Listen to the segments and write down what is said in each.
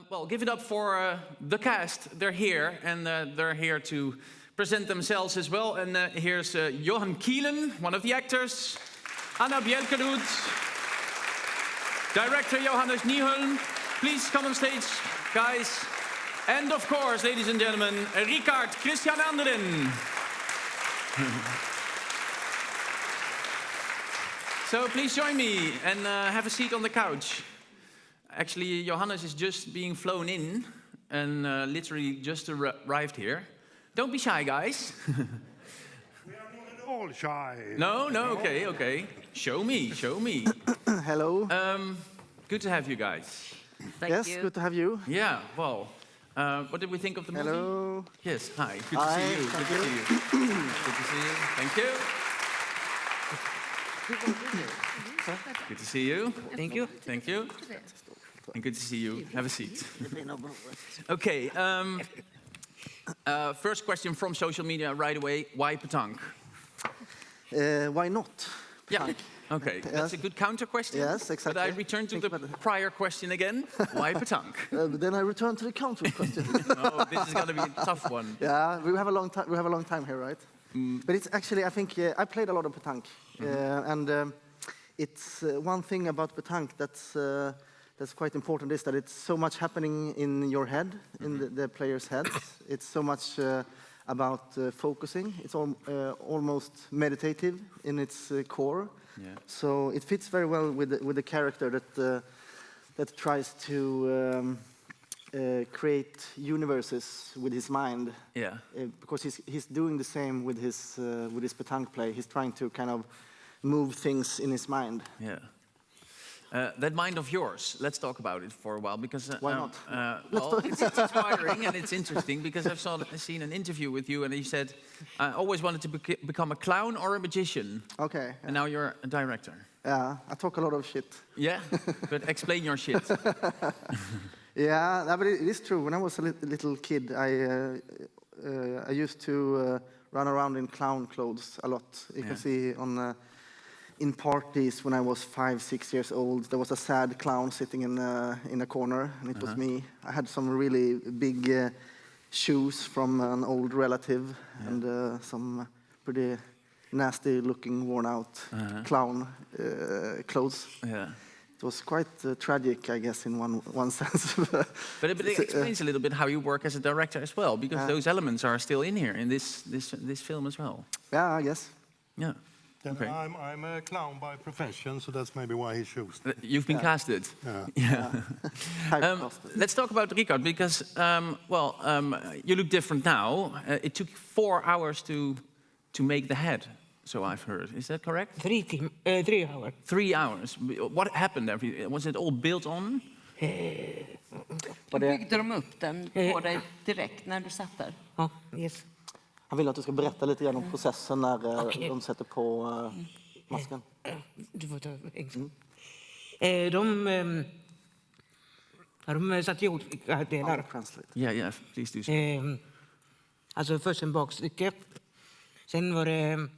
Well, give it up for the cast. They're here, and they're here to present themselves as well. And here's Johan Kielen, one of the actors. Anna Bjelkerud. Director Johannes Nyholm. Please come on stage, guys. And of course, ladies and gentlemen, Richard Christian Anderen. So please join me and have a seat on the couch. Actually, Johannes is just being flown in and literally just arrived here. Don't be shy, guys. We are not at all shy. No, okay. Show me. Hello. Good to have you guys. Yes, good to have you. Yeah, well, what did we think of the movie? Hello. Yes, hi. Good to see you. Good to see you. Good to see you. Thank you. Good to see you. Thank you. Thank you. And good to see you. Have a seat. Okay. First question from social media right away. Why petanque? Why not? Yeah. Okay. That's a good counter question. Yes, exactly. But I return to the prior question again. Why petanque? Then I return to the counter question. Oh, this is going to be a tough one. Yeah, we have a long time. We have a long time here, right? But it's actually, I think, I played a lot of petanque, and it's one thing about petanque that's quite important is that it's so much happening in your head, in the player's heads. It's so much about focusing. It's almost meditative in its core. Yeah. So it fits very well with the character that tries to create universes with his mind. Yeah. Because he's doing the same with his petanque play. He's trying to kind of move things in his mind. Yeah. That mind of yours, let's talk about it for a while, because why not? Well, it's inspiring and it's interesting, because I've seen an interview with you and you said, I always wanted to become a clown or a magician. Okay. Yeah. And now you're a director. Yeah, I talk a lot of shit. Yeah, but explain your shit. Yeah, but it is true. When I was a little kid, I used to run around in clown clothes a lot. You can see on in parties when I was 5, 6 years old, there was a sad clown sitting in a corner, and it was me. I had some really big shoes from an old relative and some pretty nasty-looking, worn-out clown clothes. Yeah. It was quite tragic, I guess, in one sense. But it explains a little bit how you work as a director as well, because those elements are still in here in this film as well. Yeah, I guess. Yeah. Okay. I'm a clown by profession, so that's maybe why he chose. You've been casted. Yeah. Let's talk about Richard, because you look different now. It took 4 hours to make the head, so I've heard. Is that correct? 3 hours. 3 hours. What happened? Was it all built on? Då byggde de upp den på dig direkt när du satt där. Ja, yes. Han vill att du ska berätta lite grann om processen när de sätter på masken. Du får ta engelska. De satte ihop olika delar. Yeah, please do so. Alltså först en bakstycke. Sen var det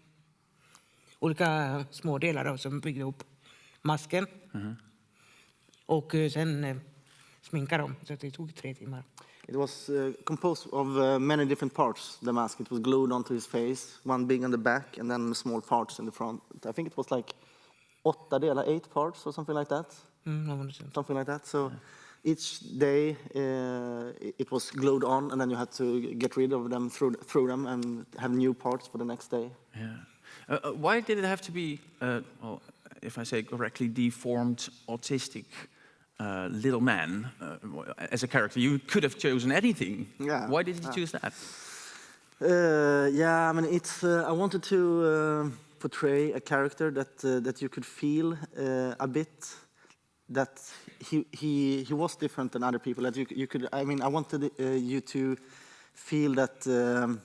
olika små delar som byggde ihop masken. Och sen sminka dem. Så det tog 3 timmar. It was composed of many different parts, the mask. It was glued onto his face, one big on the back, and then small parts in the front. I think it was like 8 delar, 8 parts or something like that. Something like that. So each day it was glued on, and then you had to get rid of them, throw them, and have new parts for the next day. Yeah. Why did it have to be, well, if I say correctly, deformed, autistic little man as a character? You could have chosen anything. Yeah. Why did you choose that? Yeah, I mean, it's. I wanted to portray a character that you could feel a bit that he was different than other people. That you could. I mean, I wanted you to feel that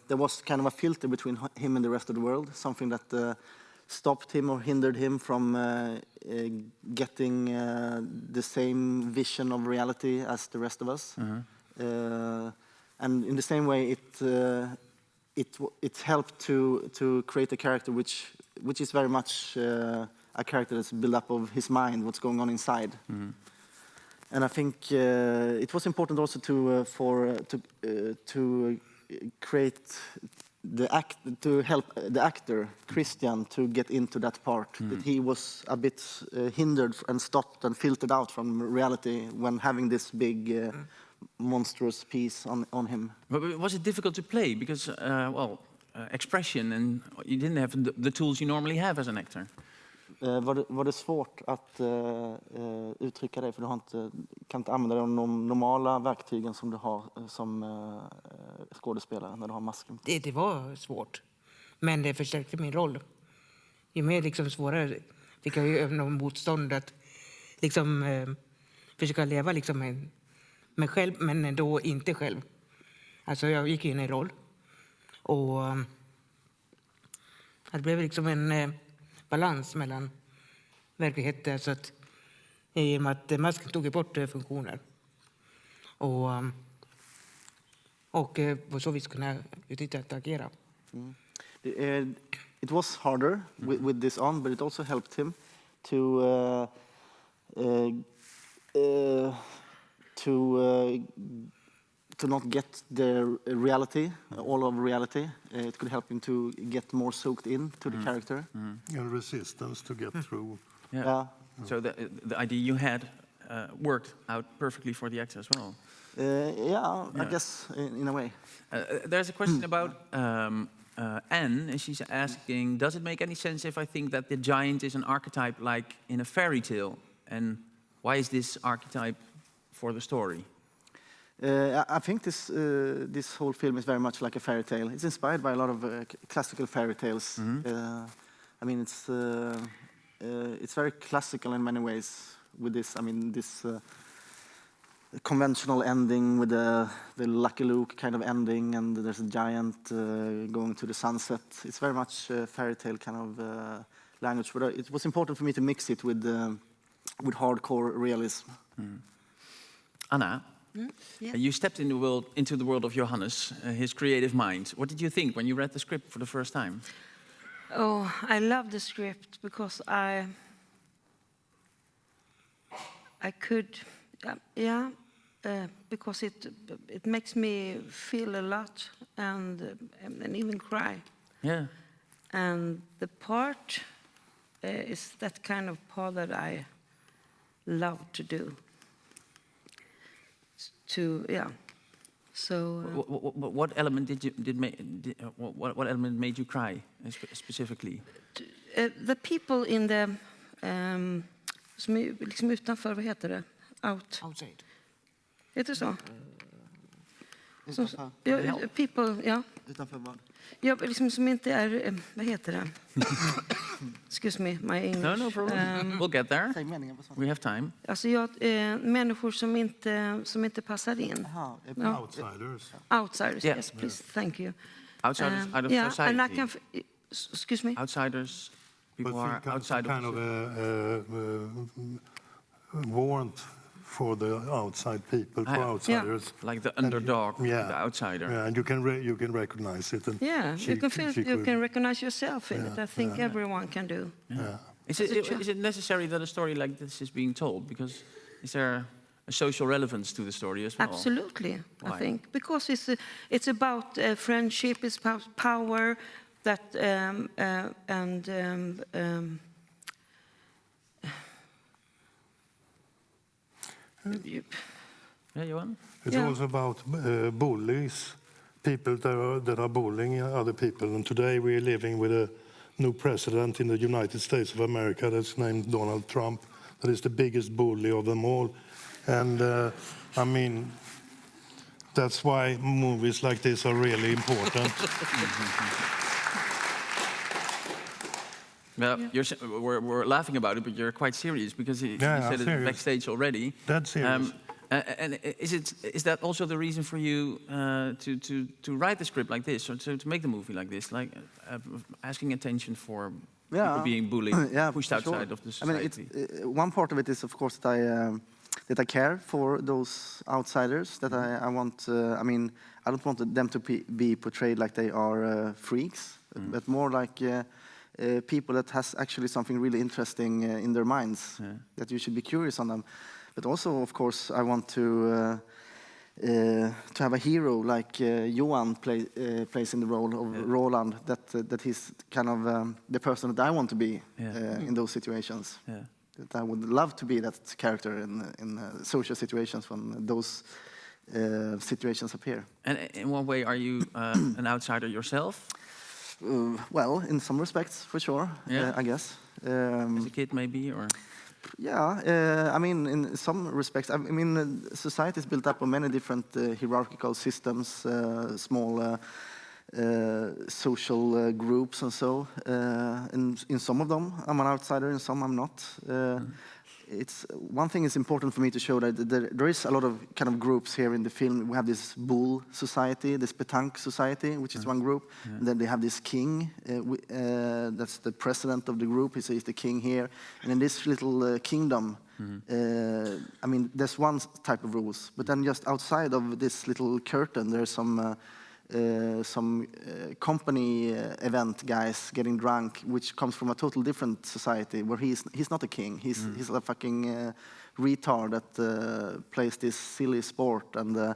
there was kind of a filter between him and the rest of the world, something that stopped him or hindered him from getting the same vision of reality as the rest of us. And in the same way, it helped to create a character which is very much a character that's built up of his mind, what's going on inside. And I think it was important also to create to help the actor Christian to get into that part. That he was a bit hindered and stopped and filtered out from reality when having this big monstrous piece on him. But was it difficult to play because expression and you didn't have the tools you normally have as an actor? Var det svårt att uttrycka dig för du kan inte använda de normala verktygen som du har som skådespelare när du har masken? Det var svårt, men det förstärkte min roll. Ju mer liksom svårare fick jag ju öva motstånd att liksom försöka leva liksom med mig själv, men ändå inte själv. Alltså jag gick in i en roll och det blev liksom en balans mellan verkligheten, så att i och med att masken tog bort funktioner och på så vis kunna utnyttja att agera. It was harder with this on, but it also helped him to not get the reality, all of reality. It could help him to get more soaked in to the character. And resistance to get through. Yeah. So the idea you had worked out perfectly for the actor as well. I guess in a way. There's a question about Anne, and she's asking, does it make any sense if I think that the giant is an archetype like in a fairy tale? And why is this archetype for the story? I think this whole film is very much like a fairy tale. It's inspired by a lot of classical fairy tales. I mean, it's very classical in many ways with this. I mean, this conventional ending with the Lucky Luke kind of ending, and there's a giant going to the sunset. It's very much fairy tale kind of language. But it was important for me to mix it with hardcore realism. Anna, Yeah. you stepped into the world of Johannes, his creative mind. What did you think when you read the script for the first time? Oh, I love the script because I could, because it makes me feel a lot and even cry. Yeah. And the part is that kind of part that I love to do. So. What element what element made you cry specifically? The people in the som är liksom utanför, vad heter det? Outside. Heter det så? Utanför? People, ja. Utanför vad? Ja, liksom som inte är, vad heter det? Excuse me, my English. No problem. We'll get there. Säg meningen på svenska. We have time. Alltså människor som inte passar in. Aha, Outsiders. Outsiders, yes, please, thank you. Outsiders out of yeah, society. and I can, excuse me? Outsiders, people But who are outside kind of of warrant for the outside people, for outsiders. like the underdog, the outsider. Yeah, and you can recognize it. And Yeah, you can feel, you can recognize yourself in it. I think everyone can do. Yeah. Is it necessary that a story like this is being told? Because is there a social relevance to the story as well? Absolutely, Why? I think. Because it's about friendship, it's about power, that Yeah, Johan? It's also about bullies, people that are bullying other people. And today we're living with a new president in the United States of America that's named Donald Trump, that is the biggest bully of them all. And I mean, that's why movies like this are really important. Well, we're laughing about it, but you're quite serious because you said it serious. backstage already. That's serious. And is that also the reason for you to write the script like this, or to make the movie like this, like asking attention for people being bullied, pushed outside of the society? I mean, one part of it is, of course, that I care for those outsiders. That I want. I mean, I don't want them to be portrayed like they are freaks, but more like people that has actually something really interesting in their minds. That you should be curious on them. But also, of course, I want to have a hero like Johan plays in the role of Roland. That he's kind of the person that I want to be in those situations. Yeah. That I would love to be that character in social situations when those situations appear. And in what way are you an outsider yourself? Well, in some respects, for sure. Yeah. I guess. As a kid, maybe, or Yeah, I mean, in some respects, I mean, society is built up of many different hierarchical systems, small social groups, and so. In some of them, I'm an outsider. In some, I'm not. It's one thing is important for me to show that there is a lot of kind of groups here in the film. We have this bull society, this petanque society, which is one group. And then they have this king, that's the president of the group. He's the king here. And in this little kingdom, I mean, there's one type of rules. But then just outside of this little curtain, there's some company event guys getting drunk, which comes from a total different society where he's not a king. He's a fucking retard that plays this silly sport, and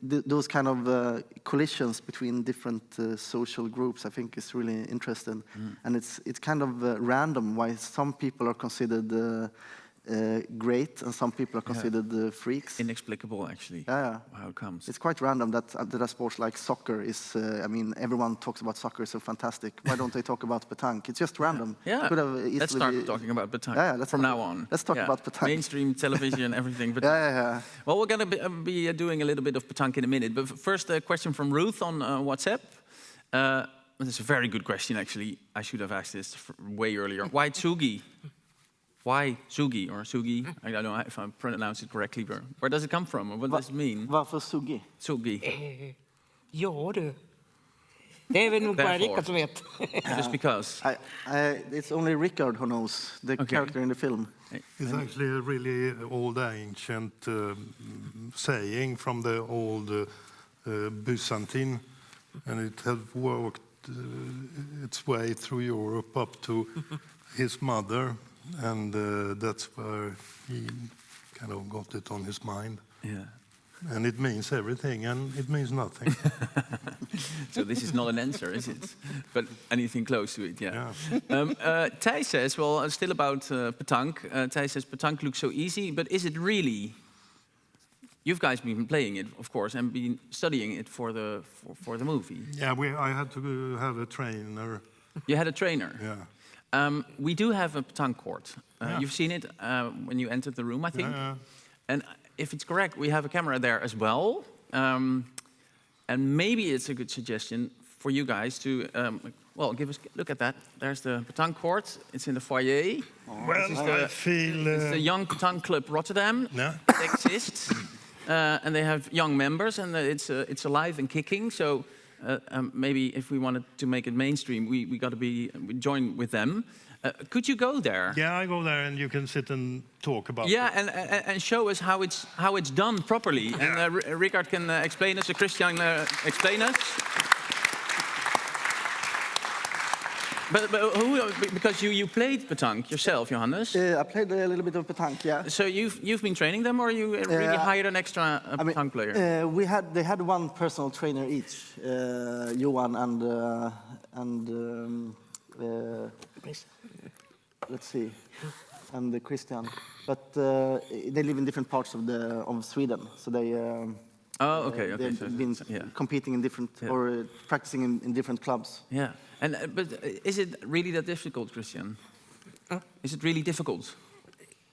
those kind of collisions between different social groups, I think, is really interesting. And it's kind of random why some people are considered great and some people are considered freaks. inexplicable, actually. Yeah. How it comes. It's quite random that a sport like soccer is, I mean, everyone talks about soccer, so fantastic. Why don't they talk about petanque? It's just random. Yeah, Could have let's start talking about petanque from now on. Let's talk about petanque. Mainstream television, everything. But Yeah. Well, we're going to be doing a little bit of petanque in a minute. But first, a question from Ruth on WhatsApp. It's a very good question, actually. I should have asked this way earlier. Why Tsugi? Why Sugi or Sugi? I don't know if I pronounce it correctly, but where does it come from? Or what does it mean? Varför Sugi? Sugi. Ja du. Det är väl nog bara Therefore. Rickard som vet. Just because. It's only Rickard who knows the character in the film. It's actually a really old ancient saying from the old Byzantine, and it had worked its way through Europe up to his mother, and that's where he kind of got it on his mind. Yeah. And it means everything, and it means nothing. So this is not an answer, is it? But anything close to it, yeah. Thijs says, well, still about petanque. Thijs says, petanque looks so easy, but is it really? You've guys been playing it, of course, and been studying it for the movie. Yeah, I had to have a trainer. You had a trainer? Yeah. We do have a petanque court. You've seen it when you entered the room, I think. Yeah. And if it's correct, we have a camera there as well. And maybe it's a good suggestion for you guys to, give us look at that. There's the petanque court. It's in the foyer. Well, I feel... It's the Young Petanque Club Rotterdam. Yeah. It exists. And they have young members, and it's alive and kicking. So maybe if we wanted to make it mainstream, we got to join with them. Could you go there? Yeah, I go there, and you can sit and talk about it. Yeah, and show us how it's done properly. Yeah. And Rickard can explain us, Christian explain us. But who? Because you played petanque yourself, Johannes. I played a little bit of petanque, yeah. So you've been training them, or you really hired an extra petanque player? They had one personal trainer each, Johan and let's see, and Christian. But they live in different parts of Sweden, so they. Okay. They've been competing in different or practicing in different clubs. Yeah, but is it really that difficult, Christian? Is it really difficult?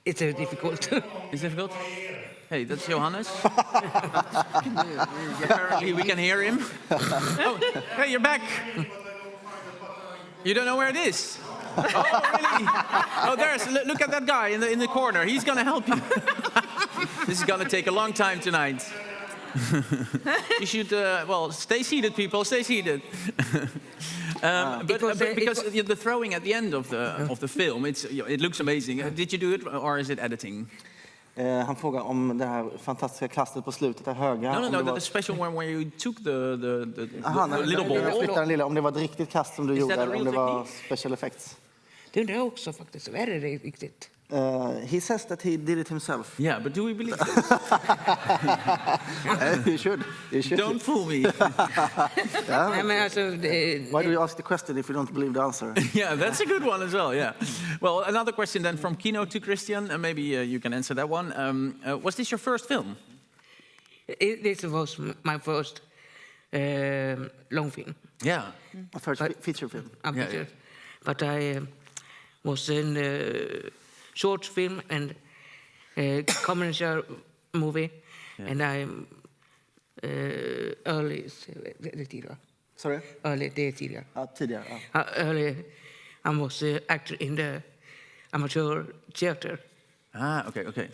It's difficult. It's difficult? Hey, that's Johannes. Apparently we can hear him. Oh, hey, you're back. You don't know where it is? Oh, really? Oh, look at that guy in the corner. He's going to help you. This is going to take a long time tonight. You should, stay seated, people. Stay seated. But because the throwing at the end of the film, it looks amazing. Did you do it, or is it editing? Han frågar om det här fantastiska kastet på slutet, det höga. No, the special one where you took the little ball. Om det var ett riktigt kast som du gjorde, eller om det var special effects. Det undrar jag också faktiskt. Är det riktigt? He says that he did it himself. Yeah, but do we believe this? You should. You should. Don't fool me. Nej, men alltså, Why do you ask the question if you don't believe the answer? Yeah, that's a good one as well, yeah. Well, another question then from Kino to Christian, and maybe you can answer that one. Was this your first film? this was my first long film. Yeah. My first feature film. Yeah. But I was in short film and commercial movie, and I'm early tidigare. Sorry? Early, det är tidigare. Tidigare. Ja. Early, I was actor in the amateur theater. Ah, okay.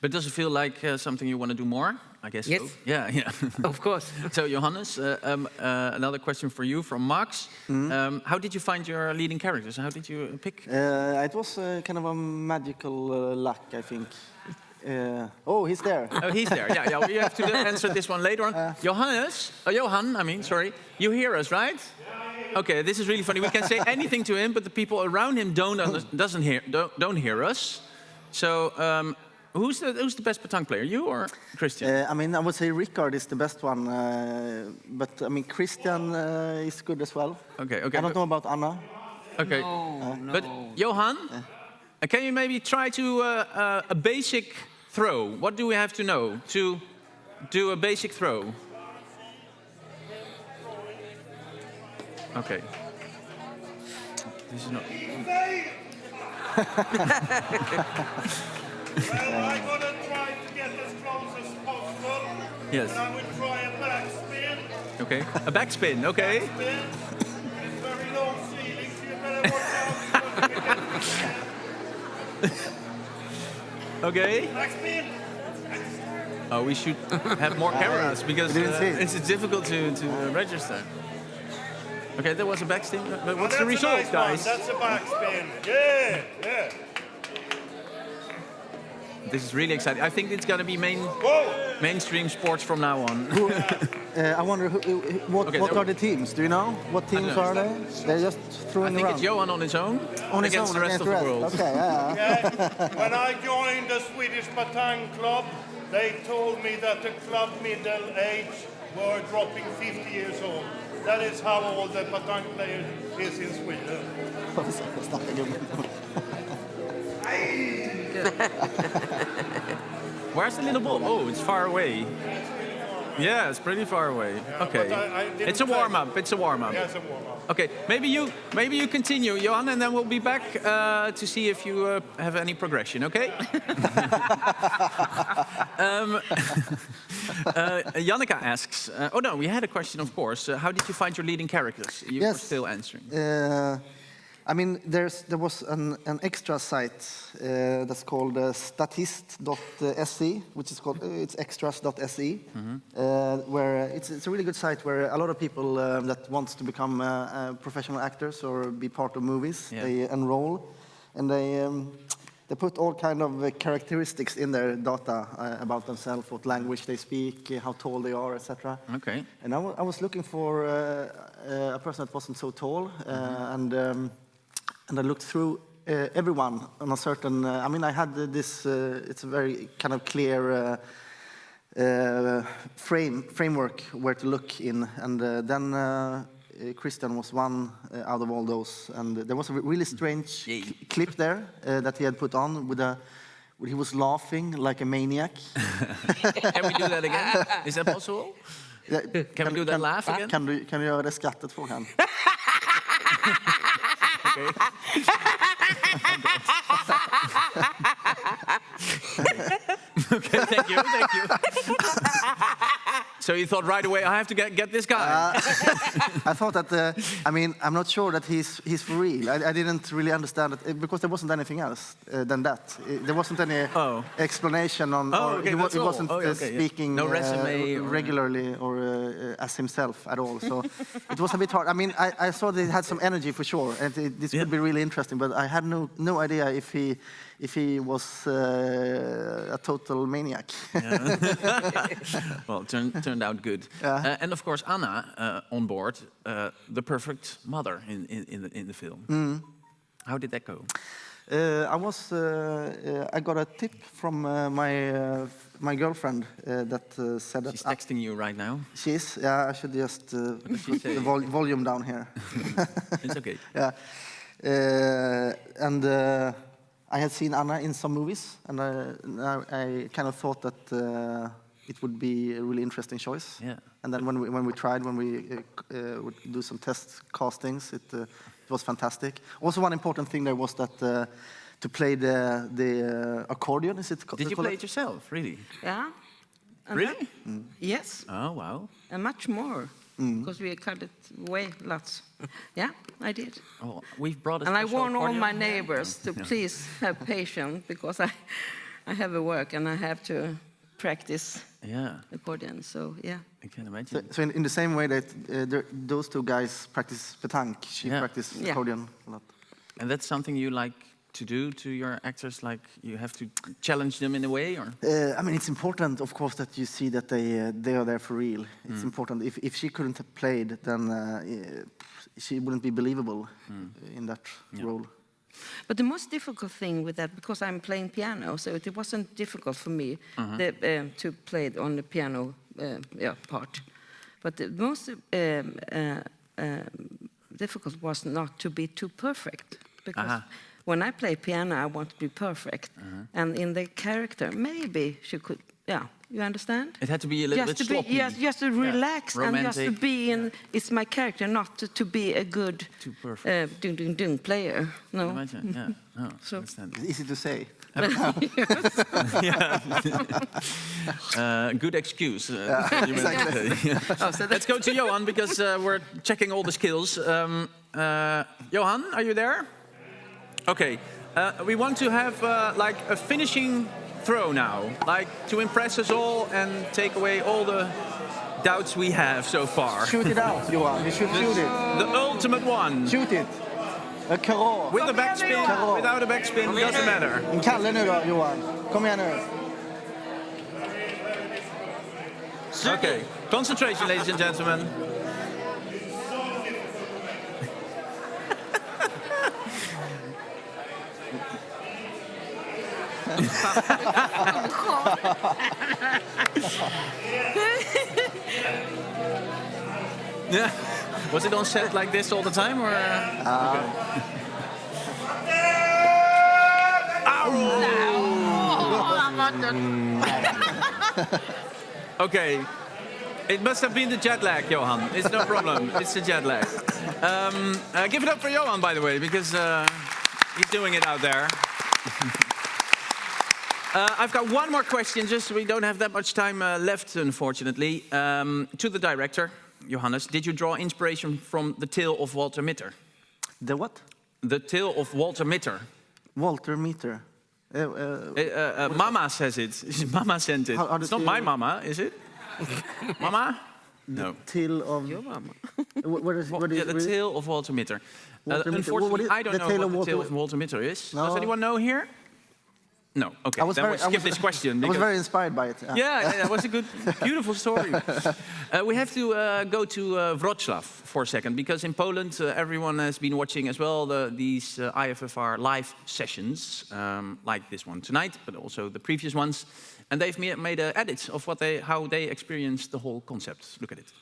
But does it feel like something you want to do more? I guess Yes. so. Yeah. Of course. So, Johannes, another question for you from Max. How did you find your leading characters? How did you pick? It was kind of a magical luck, I think. Oh, he's there. Oh, he's there. Yeah. We have to answer this one later on. Johan, sorry. You hear us, right? Okay, this is really funny. We can say anything to him, but the people around him don't hear us. So, who's the best petanque player? You or Christian? I would say Rickard is the best one, but Christian is good as well. Okay. I don't know about Anna. Okay. No. But Johan, can you maybe try to a basic throw? What do we have to know to do a basic throw? Okay. This is not. Well, I'm going to try to get as close as possible. Yes. And I will try a backspin. Okay. A backspin. Okay. Spin. It's very low ceiling, so you better watch out. Okay. Backspin. Oh, we should have more cameras because didn't see it. it's difficult to register. Okay, there was a backspin. But what's the That's result, a nice guys? One. That's a backspin. Yeah. This is really exciting. I think it's going to be mainstream sports from now on. I wonder what are the teams? Do you know? What teams are they? They're just I throwing think around. it's Johan on his own On his against own, the rest of the world. Okay, yeah. Yeah. When I joined the Swedish Batang Club, they told me that the club middle age were dropping 50 years old. That is how old the Batang player is in Sweden. Where's the little ball? Oh, it's far away. Yeah, it's pretty far away. Okay, but I didn't it's a warm up. It's a warm up. Yeah, it's a warm-up. Okay, maybe you continue, Johan, and then we'll be back to see if you have any progression. Okay. Janneke asks. Oh no, we had a question, of course. How did you find your leading characters? You were still answering. I mean, there was an extra site that's called statist.se, which is called it's extras.se, where it's a really good site where a lot of people that wants to become professional actors or be part of movies, they enroll, and they put all kind of characteristics in their data about themselves, what language they speak, how tall they are, etc. Okay. And I was looking for a person that wasn't so tall, and I looked through everyone on a certain. I mean, I had this. It's a very kind of clear framework where to look in, and then Christian was one out of all those. And there was a really strange clip there that he had put on where he was laughing like a maniac. Can we do that again? Is that possible? Can we do that laugh again? Kan du göra det skrattet, frågar han. Okay, thank you. So you thought right away, I have to get this guy. I thought that, I mean, I'm not sure that he's for real. I didn't really understand it because there wasn't anything else than that. There wasn't any explanation on, he wasn't speaking no resume regularly or as himself at all. So it was a bit hard. I mean, I saw that he had some energy for sure, and this could be really interesting, but I had no idea if he was a total maniac. Well, turned out good. And of course, Anna on board, the perfect mother in the film. How did that go? I got a tip from my girlfriend that said that... She's texting you right now. She is? Yeah, I should just put the volume down here. It's okay. Yeah. And I had seen Anna in some movies, and I kind of thought that it would be a really interesting choice. Yeah. And then when we would do some test castings, it was fantastic. Also, one important thing there was that to play the accordion, is it? Did you play it yourself, really? Yeah. And Really? Yes, Oh, wow. and much more, because we cut it way lots. Yeah, I did. Oh, we've brought a And I special warn all accordion. my neighbors to please have patience, because I have a work and I have to practice Yeah, accordion. So yeah. I can imagine. So in the same way that those two guys practice petanque, she practiced Yeah. accordion a lot. And that's something you like to do to your actors? Like you have to challenge them in a way, or? I mean, it's important, of course, that you see that they are there for real. It's important. If she couldn't have played, then she wouldn't be believable in that role. But the most difficult thing with that, because I'm playing piano, so it wasn't difficult for me to play it on the piano part. But the most difficult was not to be too perfect, because when I play piano, I want to be perfect. And in the character, maybe she could, you understand? It had to be a little bit sloppy. Just to relax and just to Romantic. be in. It's my character, not to be a good Too perfect. dung player. No. Imagine, yeah. Oh, So- understand. It's easy to say. Good excuse. You meant to say. So Let's go to Johan, because we're checking all the skills. Johan, are you there? Okay. We want to have like a finishing throw now, like to impress us all and take away all the doubts we have so far. Shoot it out, Johan. You should shoot it. The ultimate one. Shoot it. A carré. With the backspin, Carré. without a backspin, doesn't matter. En kalle nu då, Johan. Kom igen nu. Okay, concentration, ladies and gentlemen. Yeah. Was it on set like this all the time, or? Okay. It must have been the jet lag, Johan. It's no problem. It's the jet lag. Give it up for Johan, by the way, because he's doing it out there. I've got one more question, just we don't have that much time left, unfortunately. To the director, Johannes, did you draw inspiration from the tale of Walter Mitter? The what? The tale of Walter Mitter. Walter Mitter. Mama says it. Mama sent it. How It's not my mama, is it? Mama? No. Tale of... Your mama. What is The tale of Walter Mitter. Walter Mitter. Unfortunately, What is I don't the know tale what of the tale Walter- of Walter Mitter is. No. Does anyone know here? No. Okay, I was then very- we'll skip this question. I was because- very inspired by it. Yeah, that was a good, beautiful story. We have to go to Wrocław for a second, because in Poland, everyone has been watching as well these IFFR live sessions, like this one tonight, but also the previous ones. And they've made edits of how they experienced the whole concept. Look at it.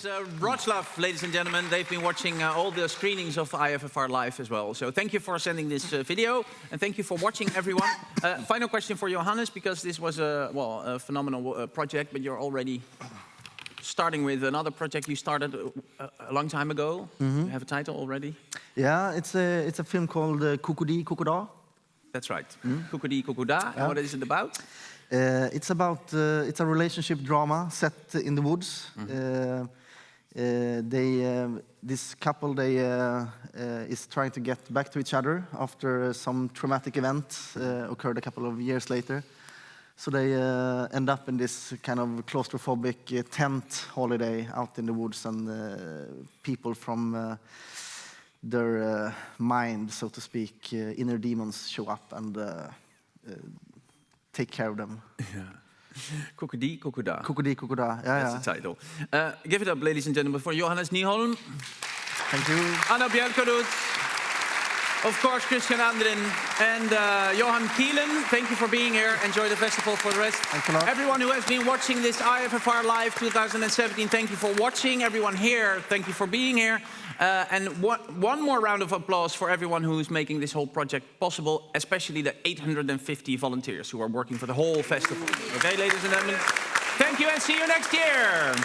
Wroclaw, ladies and gentlemen. They've been watching all the screenings of IFFR Live as well. So thank you for sending this video, and thank you for watching, everyone. Final question for Johannes, because this was a phenomenal project, but you're already starting with another project you started a long time ago. You have a title already? Yeah, it's a film called Kukudi Kukuda. That's right. Kukudi Kukuda. And what is it about? It's a relationship drama set in the woods. This couple is trying to get back to each other after some traumatic event occurred a couple of years later. So they end up in this kind of claustrophobic tent holiday out in the woods, and people from their mind, so to speak, inner demons show up and take care of them. Yeah. Kukudi Kukuda. Kukudi Kukuda, yeah. That's the title. Give it up, ladies and gentlemen, for Johannes Nyholm. Thank you. Anna Bjelkerud. Of course, Christian Andrin and Johan Kielen. Thank you for being here. Enjoy the festival for the rest. Thanks a lot. Everyone who has been watching this IFFR Live 2017, thank you for watching. Everyone here, thank you for being here. And one more round of applause for everyone who's making this whole project possible, especially the 850 volunteers who are working for the whole festival. Okay, ladies and gentlemen, thank you and see you next year.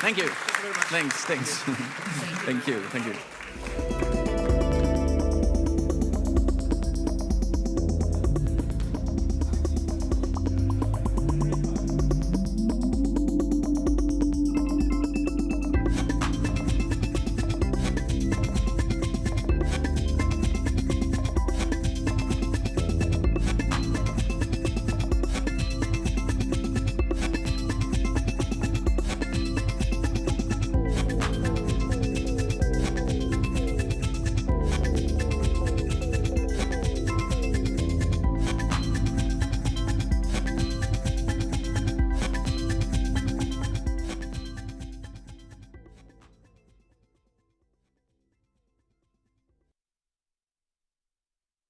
Thank you. Thanks. Thank you.